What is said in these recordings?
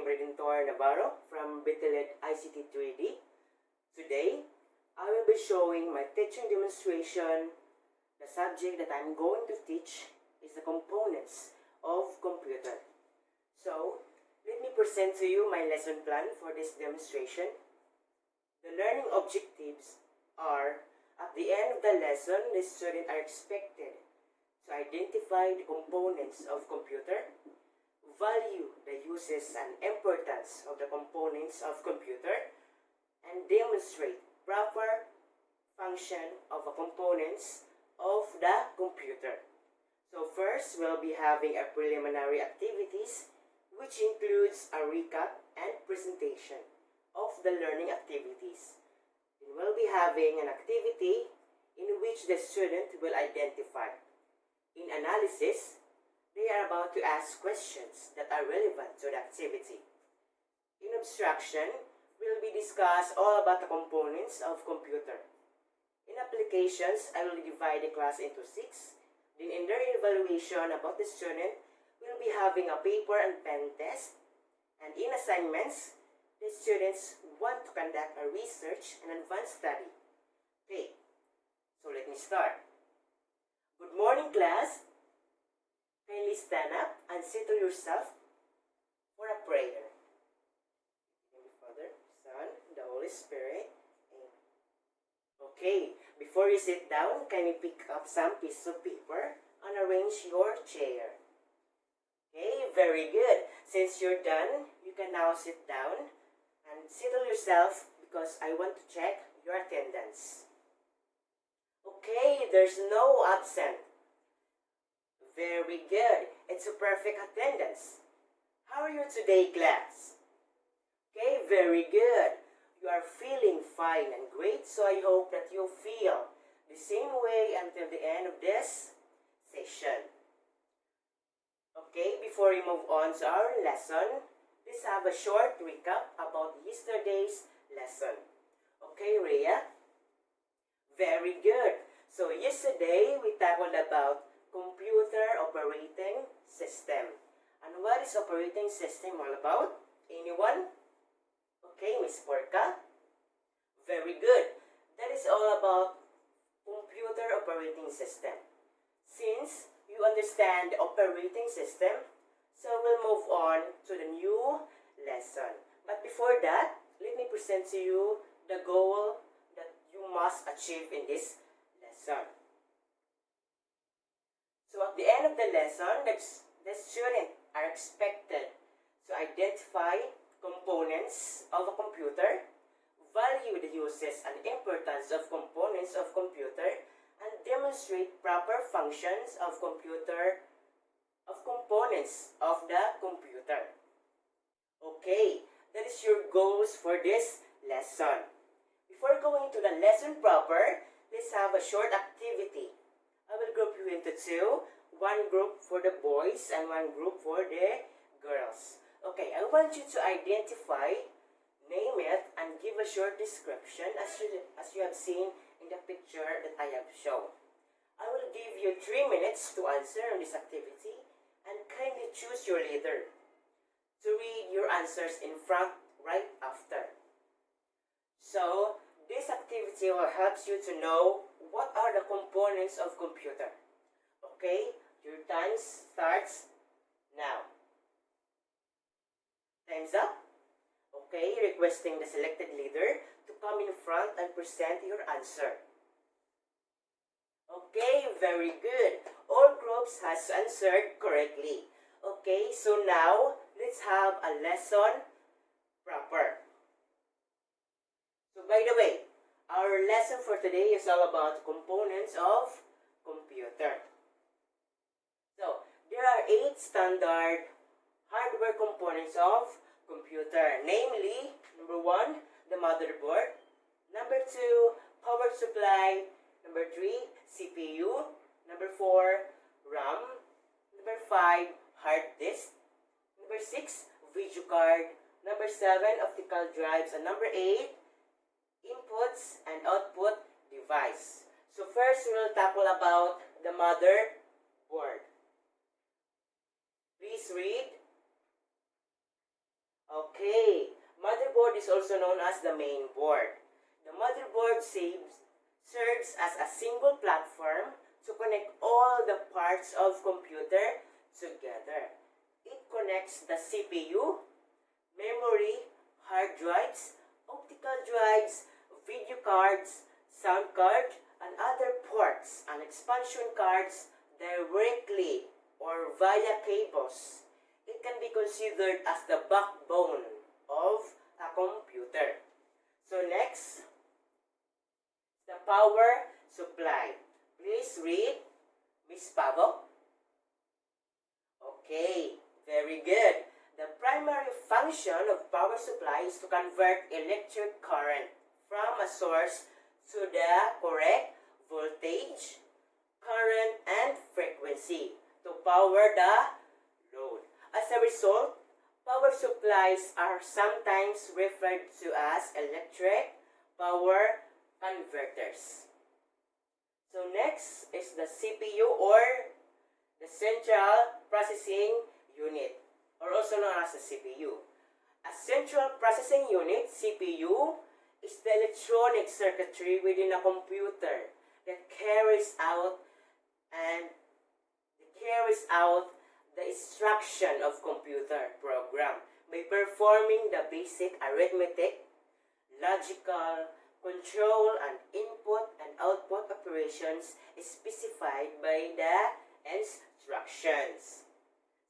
am Redentor Navarro from Untitled ICT 3D. Today, I will be showing my teaching demonstration. The subject that I'm going to teach is the components of computer. So, let me present to you my lesson plan for this demonstration. The learning objectives are, at the end of the lesson, the students are expected to identify the components of computer, value the uses and importance of the components of computer, and demonstrate proper function of the components of the computer. So first, we'll be having a preliminary activities, which includes a recap and presentation of the learning activities. And we'll be having an activity in which the student will identify. In analysis, they are about to ask questions that are relevant to the activity. In abstraction, we'll be discuss all about the components of computer. In applications, I will divide the class into 6. Then in their evaluation about the student, we'll be having a paper and pen test. And in assignments, the students want to conduct a research and advanced study. Okay, so let me start. Good morning, class. Kindly stand up and settle yourself for a prayer. In the Father, Son, the Holy Spirit. Amen. Okay, before you sit down, kindly pick up some pieces of paper and arrange your chair. Okay, very good. Since you're done, you can now sit down and settle yourself because I want to check your attendance. Okay, there's no absent. Very good. It's a perfect attendance. How are you today, class? Okay, very good. You are feeling fine and great, so I hope that you feel the same way until the end of this session. Okay, before we move on to our lesson, let's have a short recap about yesterday's lesson. Okay, Rhea? Very good. So yesterday, we tackled about computer operating system. And what is operating system all about? Anyone? Okay, Miss Porca? Very good. That is all about computer operating system. Since you understand the operating system, so we'll move on to the new lesson. But before that, let me present to you the goal that you must achieve in this lesson. So at the end of the lesson, the students are expected to identify components of a computer, value the uses and importance of components of computer, and demonstrate proper functions of computer, of components of the computer. Okay, that is your goals for this lesson. Before going to the lesson proper, let's have a short activity. I will group you into two. One group for the boys and one group for the girls. Okay, I want you to identify, name it, and give a short description as you have seen in the picture that I have shown. I will give you 3 minutes to answer on this activity and kindly choose your leader to read your answers in front right after. So, this activity will help you to know what are the components of computer. Okay, your time starts now. Time's up. Okay, requesting the selected leader to come in front and present your answer. Okay, very good. All groups has answered correctly. Okay, so now let's have a lesson proper. So by the way, our lesson for today is all about components of computer. So, there are 8 standard hardware components of computer. Namely, number 1, the motherboard. Number 2, power supply. Number 3, CPU. Number 4, RAM. Number 5, hard disk. Number 6, video card. Number 7, optical drives. And number 8, inputs and output device. So first, we will tackle about the motherboard. Please read. Okay, motherboard is also known as the main board. The motherboard serves as a single platform to connect all the parts of computer together. It connects the CPU, memory, hard drives, optical drives, video cards, sound card, and other ports and expansion cards directly or via cables. It can be considered as the backbone of a computer. So next, the power supply. Please read, Miss Pavo. Okay, very good. The primary function of power supply is to convert electric current from a source to the correct voltage, current, and frequency to power the load. As a result, power supplies are sometimes referred to as electric power converters. So next is the CPU, or the Central Processing Unit, or also known as the CPU. A Central Processing Unit, CPU, is the electronic circuitry within a computer that carries out the instruction of computer program by performing the basic arithmetic, logical, control, and input and output operations specified by the instructions.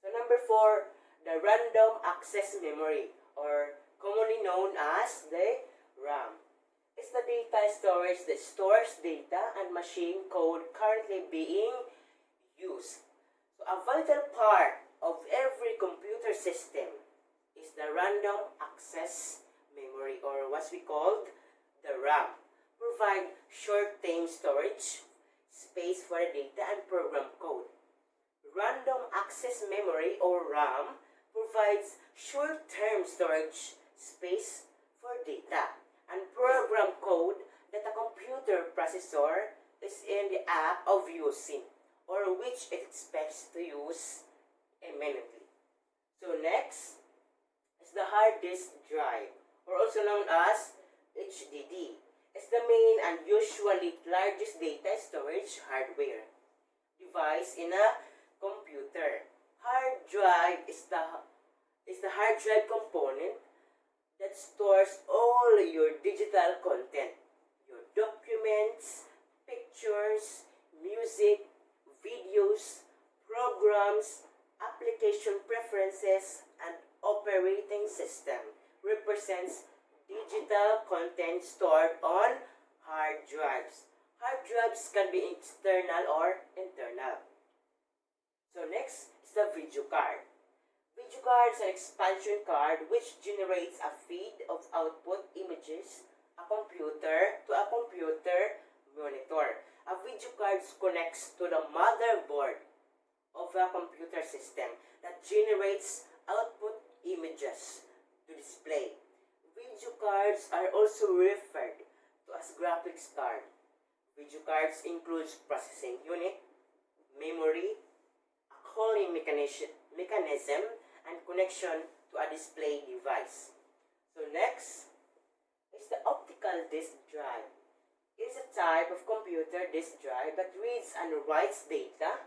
So number 4, the random access memory, or commonly known as the RAM. It's the data storage that stores data and machine code currently being used. So a vital part of every computer system is the random access memory, or what we call the RAM. Provide short-term storage, space for the data and program code. Random access memory, or RAM, provides short-term storage, space for data, and program code that a computer processor is in the act of using, or which it expects to use imminently. So next is the hard disk drive, or also known as HDD. It's the main and usually largest data storage hardware device in a computer. Hard drive is the hard drive component that stores all your digital content, your documents, pictures, music, videos, programs, application preferences, and operating system. Represents digital content stored on hard drives. Hard drives can be external or internal. So next is the video card. Video card is an expansion card which generates a feed of output images to a computer monitor. A video card connects to the motherboard of a computer system that generates output images to display. Video cards are also referred to as graphics card. Video cards includes processing unit, memory, a calling mechanism, and connection to a display device. So next is the optical disk drive. It is a type of computer disk drive that reads and writes data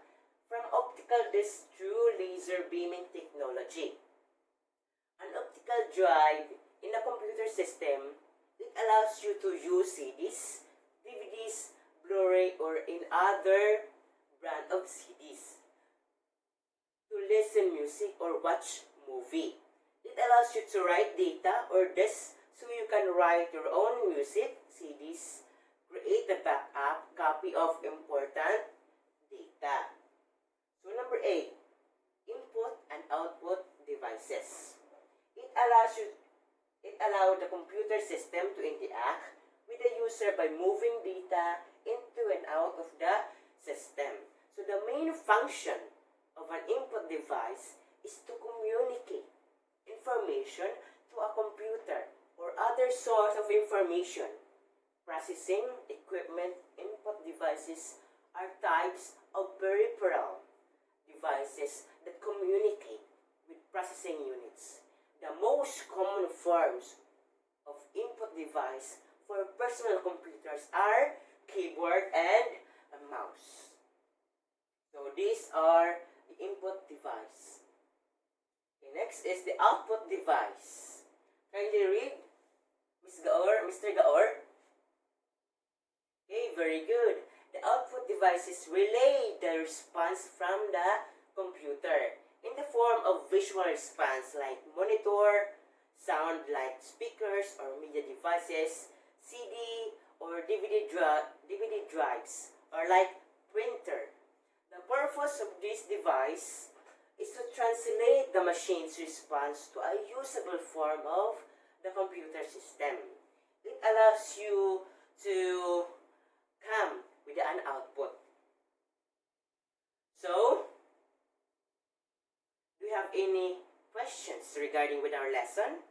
from optical disks through laser beaming technology. An optical drive in a computer system, it allows you to use CDs, DVDs, Blu-ray, or in other brand of CDs to listen music or watch movie. It allows you to write data or disks so you can write your own music, CDs, create a backup copy of important data. So number 8, input and output devices. It allows the computer system to interact with the user by moving data into and out of the system. So the main function of an input device is to communicate information to a computer or other source of information. Processing equipment input devices are types of peripheral devices that communicate with processing units. the most common forms of input device for personal computers are keyboard and a mouse. So these are the input device. Okay, next is the output device. Kindly read, Ms. Gaor, Mr. Gaor. Okay, very good. The output devices relay the response from the computer in the form of visual response like monitor, sound like speakers or media devices, CD or DVD drives, or like printer. The purpose of this device is to translate the machine's response to a usable form of the computer system. It allows you to come with an output. So, do you have any questions regarding with our lesson?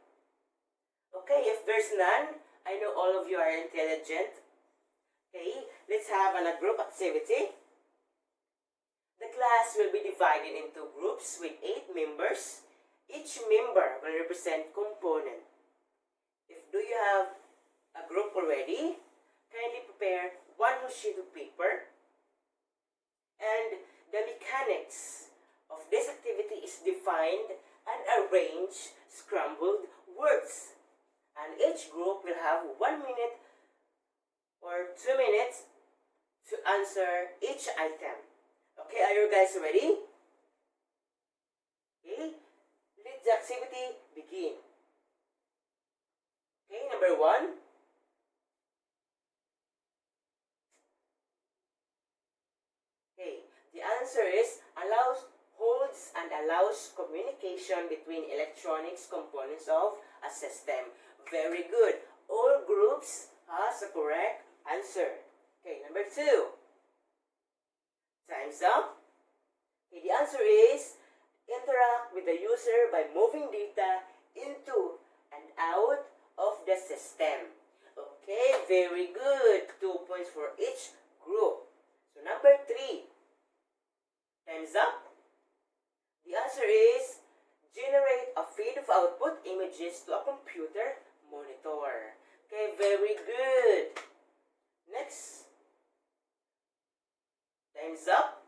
Okay, if there's none, I know all of you are intelligent. Okay, let's have a group activity. The class will be divided into groups with 8 members. Each member will represent component. If do you have a group already, kindly prepare one sheet of paper. And the mechanics of this activity is defined and arrange scrambled words. And each group will have 1 minute or 2 minutes to answer each item. Okay, are you guys ready? Okay, let the activity begin. Okay, number 1. Okay, the answer is holds and allows communication between electronics components of a system. Very good. All groups has a correct answer. Okay, number 2. Time's up. Okay, the answer is interact with the user by moving data into and out of the system. Okay, very good. 2 points for each group. So number 3. Time's up. The answer is generate a feed of output images to a computer monitor. Okay, very good. Next. Time's up.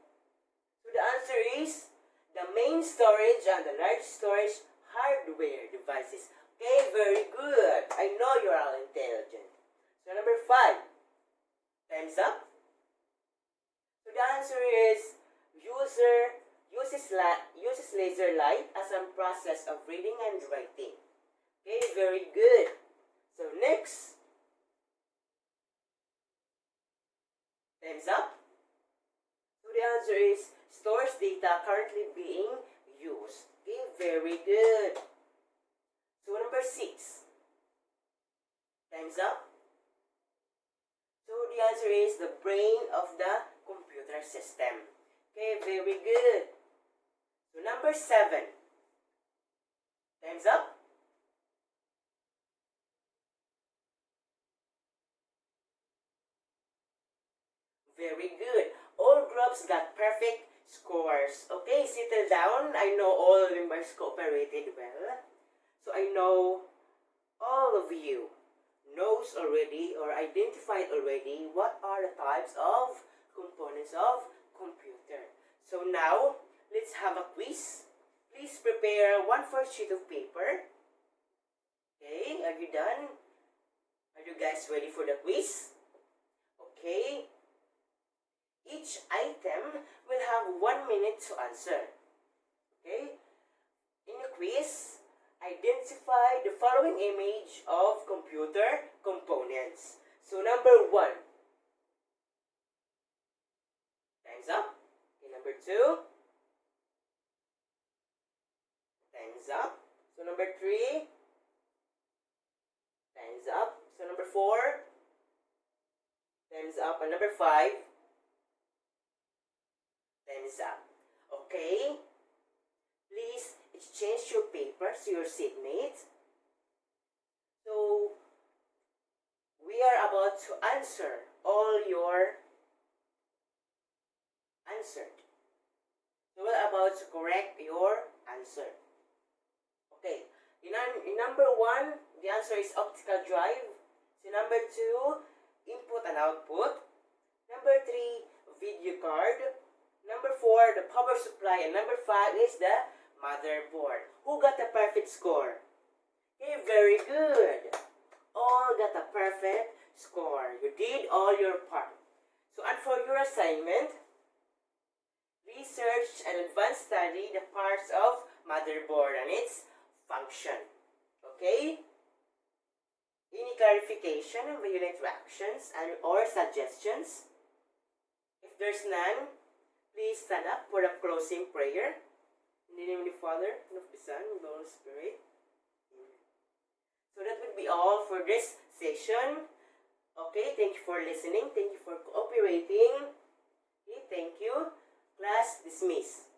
So the answer is the main storage and the large storage hardware devices. Okay, very good. I know you're all intelligent. So number 5. Time's up. So the answer is user uses laser light as a process of reading and writing. Okay, very good. So next. Time's up. So the answer is stores data currently being used. Okay, very good. So number 6. Time's up. So the answer is the brain of the computer system. Okay, very good. So number 7. Time's up. Very good. All groups got perfect scores. Okay, settle down. I know all members cooperated well. So I know all of you knows already or identified already what are the types of components of computer. So now, let's have a quiz. Please prepare 1/4 sheet of paper. Okay, are you done? Are you guys ready for the quiz? Okay. Each item will have 1 minute to answer. Okay? In the quiz, identify the following image of computer components. So number 1. Time's up. Okay, number 2. Time's up. So number 3. Time's up. So number 4. Time's up. And number 5. Time's up. Okay? Please exchange your papers to your seatmates. So, we are about to answer all your answered. So, we're about to correct your answer. Okay. The number 1, the answer is optical drive. So number 2, input and output. Number 3, video card. Number 4, the power supply. And number 5 is the motherboard. Who got the perfect score? Okay, very good. All got a perfect score. You did all your part. So, and for your assignment, research and advanced study the parts of motherboard and its function. Okay? Any clarification of your interactions and or suggestions? If there's none, please stand up for the closing prayer. In the name of the Father, and of the Son, and of the Holy Spirit. Amen. So that would be all for this session. Okay, thank you for listening. Thank you for cooperating. Okay, thank you. Class dismissed.